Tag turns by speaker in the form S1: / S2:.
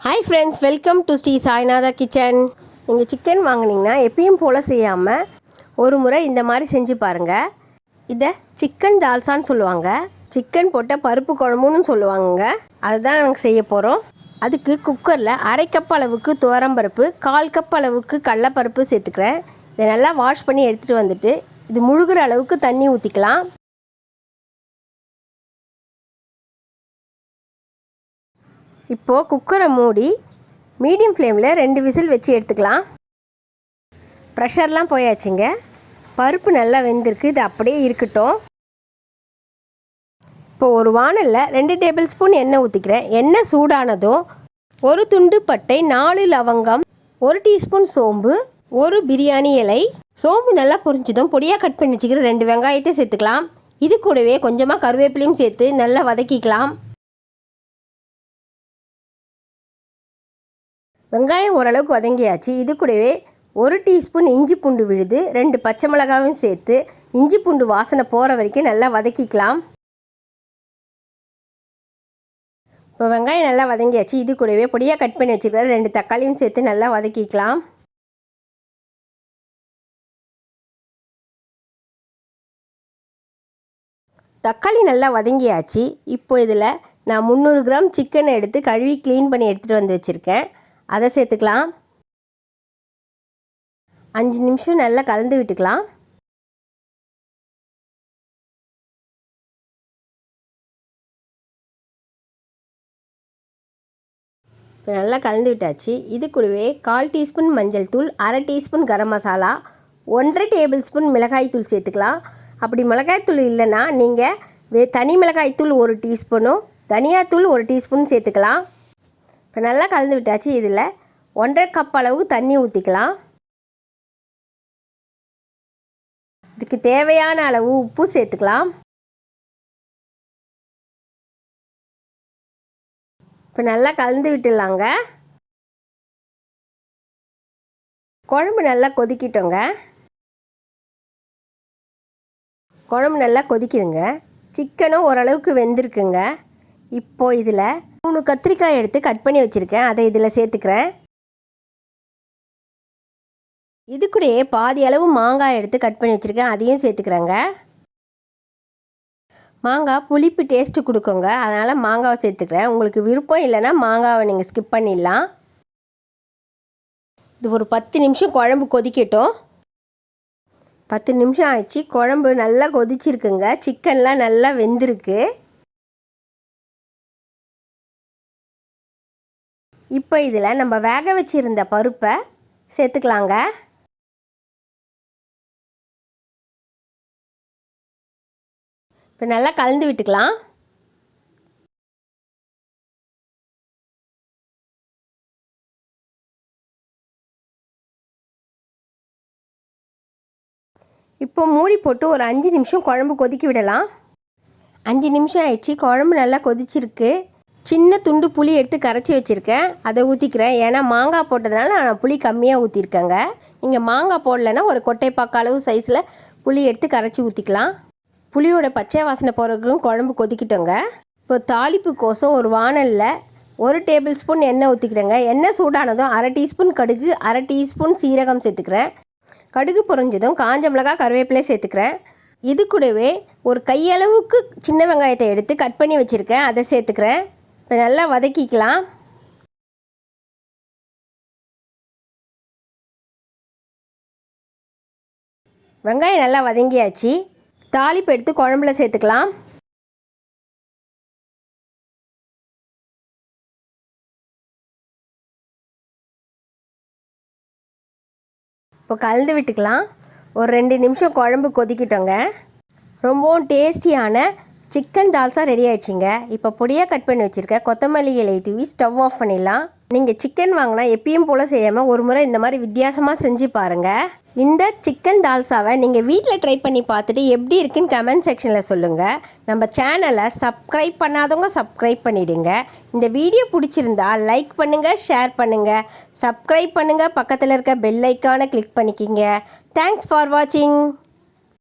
S1: Hi friends, welcome to Shri Sainatha kitchen. நீங்கள் chicken வாங்கினீங்கன்னா எப்பயும் போல் செய்யாமல் ஒரு முறை இந்த மாதிரி செஞ்சு பாருங்கள். இதை சிக்கன் தால்சான்னு சொல்லுவாங்க. சிக்கன் போட்ட பருப்பு குழம்புன்னு சொல்லுவாங்க. அதுதான் நாங்கள் செய்ய போகிறோம். அதுக்கு குக்கரில் 1/2 கப் அளவுக்கு துவரம்பருப்பு, 1/4 கப் அளவுக்கு கடலைப்பருப்பு சேர்த்துக்கிறேன். இதை நல்லா வாஷ் பண்ணி எடுத்துகிட்டு வந்துட்டு இது முழுகிற அளவுக்கு தண்ணி ஊற்றிக்கலாம். இப்போது குக்கரை மூடி மீடியம் ஃப்ளேமில் 2 விசில் வச்சு எடுத்துக்கலாம். ப்ரெஷர்லாம் போயாச்சுங்க. பருப்பு நல்லா வெந்திருக்கு. இது அப்படியே இருக்கட்டும். இப்போது ஒரு வானலில் 2 டேபிள் ஸ்பூன் எண்ணெய் ஊற்றிக்கிறேன். எண்ணெய் சூடானதும் 1 துண்டு பட்டை, 4 லவங்கம், 1 டீஸ்பூன் சோம்பு, 1 பிரியாணி இலை. சோம்பு நல்லா பொரிஞ்சதும் பொடியாக கட் பண்ணி வச்சுக்கிற 2 வெங்காயத்தை சேர்த்துக்கலாம். இது கூடவே கொஞ்சமாக கருவேப்பிலையும் சேர்த்து நல்லா வதக்கிக்கலாம். வெங்காயம் ஓரளவுக்கு வதங்கியாச்சு. இது கூடவே 1 டீஸ்பூன் இஞ்சி பூண்டு விழுது, 2 பச்சை மிளகாயும் சேர்த்து இஞ்சி பூண்டு வாசனை போகிற வரைக்கும் நல்லா வதக்கிக்கலாம். இப்போ வெங்காயம் நல்லா வதங்கியாச்சு. இது கூடவே பொடியாக கட் பண்ணி வச்சுக்கிற 2 தக்காளியும் சேர்த்து நல்லா வதக்கிக்கலாம். தக்காளி நல்லா வதங்கியாச்சு. இப்போ இதில் நான் 300 கிராம் சிக்கனை எடுத்து கழுவி க்ளீன் பண்ணி எடுத்துகிட்டு வந்து வச்சுருக்கேன். அதை சேர்த்துக்கலாம். 5 நிமிஷம் நல்லா கலந்து விட்டுக்கலாம். இப்போ நல்லா கலந்து விட்டாச்சு. இது கூடவே 1/4 டீஸ்பூன் மஞ்சள் தூள், 1/2 teaspoon garam masala, 1/2 table spoon மிளகாய் தூள் சேர்த்துக்கலாம். அப்படி மிளகாய்த்தூள் இல்லைன்னா நீங்கள் தனி மிளகாய்த்தூள் 1 டீஸ்பூனும் தனியாத்தூள் 1 டீஸ்பூன் சேர்த்துக்கலாம். இப்போ நல்லா கலந்து விட்டாச்சு. இதில் 1/2 கப் அளவு தண்ணி ஊற்றிக்கலாம். இதுக்கு தேவையான அளவு உப்பு சேர்த்துக்கலாம். இப்போ நல்லா கலந்து விட்டுடலாங்க. குழம்பு நல்லா கொதிக்கிட்டோங்க. குழம்பு நல்லா கொதிக்குதுங்க. சிக்கனும் ஓரளவுக்கு வெந்திருக்குங்க. இப்போது இதில் 3 கத்திரிக்காய் எடுத்து கட் பண்ணி வச்சுருக்கேன். அதை இதில் சேர்த்துக்கிறேன். இது கூடயே பாதி அளவு மாங்காய் எடுத்து கட் பண்ணி வச்சுருக்கேன். அதையும் சேர்த்துக்கிறேங்க. மாங்காய் புளிப்பு டேஸ்ட்டு கொடுக்குங்க. அதனால் மாங்காவை சேர்த்துக்கிறேன். உங்களுக்கு விருப்பம் இல்லைன்னா மாங்காவை நீங்கள் ஸ்கிப் பண்ணிடலாம். இது ஒரு 10 நிமிஷம் குழம்பு கொதிக்கட்டும். 10 நிமிஷம் ஆயிடுச்சு. குழம்பு நல்லா கொதிச்சிருக்குங்க. சிக்கன்லாம் நல்லா வெந்திருக்கு. இப்போ இதில் நம்ம வேக வச்சுருந்த பருப்பை சேர்த்துக்கலாங்க. இப்போ நல்லா கலந்து விட்டுக்கலாம். இப்போ மூடி போட்டு ஒரு 5 நிமிஷம் குழம்பு கொதிக்க விடலாம். 5 நிமிஷம் ஆயிடுச்சு. குழம்பு நல்லா கொதிச்சிருக்கு. சின்ன துண்டு புளி எடுத்து கரைச்சி வச்சுருக்கேன். அதை ஊற்றிக்கிறேன். ஏன்னா மாங்காய் போட்டதுனால நான் புளி கம்மியாக ஊற்றிருக்கேங்க. நீங்கள் மாங்காய் போடலைன்னா ஒரு கொட்டைப்பாக்கு அளவு சைஸில் புளி எடுத்து கரைச்சி ஊற்றிக்கலாம். புளியோட பச்சை வாசனை போகிறதுக்கும் குழம்பு கொதிக்கிட்டோங்க. இப்போ தாளிப்பு கோசம் ஒரு வானலில் 1 டேபிள் ஸ்பூன் எண்ணெய் ஊற்றிக்கிறேங்க. எண்ணெய் சூடானதும் 1/2 டீஸ்பூன் கடுகு, 1/2 டீஸ்பூன் சீரகம் சேர்த்துக்கிறேன். கடுகு பொரிஞ்சதும் காஞ்ச மிளகாய், கருவேப்பிலை சேர்த்துக்கிறேன். இது கூடவே ஒரு கையளவுக்கு சின்ன வெங்காயத்தை எடுத்து கட் பண்ணி வச்சுருக்கேன். அதை சேர்த்துக்கிறேன். இப்போ நல்லா வதக்கிக்கலாம். வெங்காயம் நல்லா வதங்கியாச்சு. தாளிப்பு எடுத்து குழம்புல சேர்த்துக்கலாம். இப்போ கலந்து விட்டுக்கலாம். ஒரு 2 நிமிஷம் குழம்பு கொதிக்கிட்டோங்க. ரொம்பவும் டேஸ்டியான சிக்கன் தால்சா ரெடி ஆயிடுச்சுங்க. இப்போ பொடியாக கட் பண்ணி வச்சுருக்கேன் கொத்தமல்லி இலை தூவி ஸ்டவ் ஆஃப் பண்ணிடலாம். நீங்கள் சிக்கன் வாங்கினா எப்பயும் போல் செய்யாமல் ஒரு முறை இந்த மாதிரி வித்தியாசமாக செஞ்சு பாருங்கள். இந்த சிக்கன் தால்சாவை நீங்கள் வீட்டில் ட்ரை பண்ணி பார்த்துட்டு எப்படி இருக்குன்னு கமெண்ட் செக்ஷனில் சொல்லுங்கள். நம்ம சேனலை சப்ஸ்கிரைப் பண்ணாதவங்க சப்ஸ்கிரைப் பண்ணிவிடுங்க. இந்த வீடியோ பிடிச்சிருந்தா லைக் பண்ணுங்கள், ஷேர் பண்ணுங்கள், சப்ஸ்கிரைப் பண்ணுங்கள், பக்கத்தில் இருக்க பெல் ஐக்கானை கிளிக் பண்ணிக்கிங்க. தேங்க்ஸ் ஃபார் வாட்சிங்.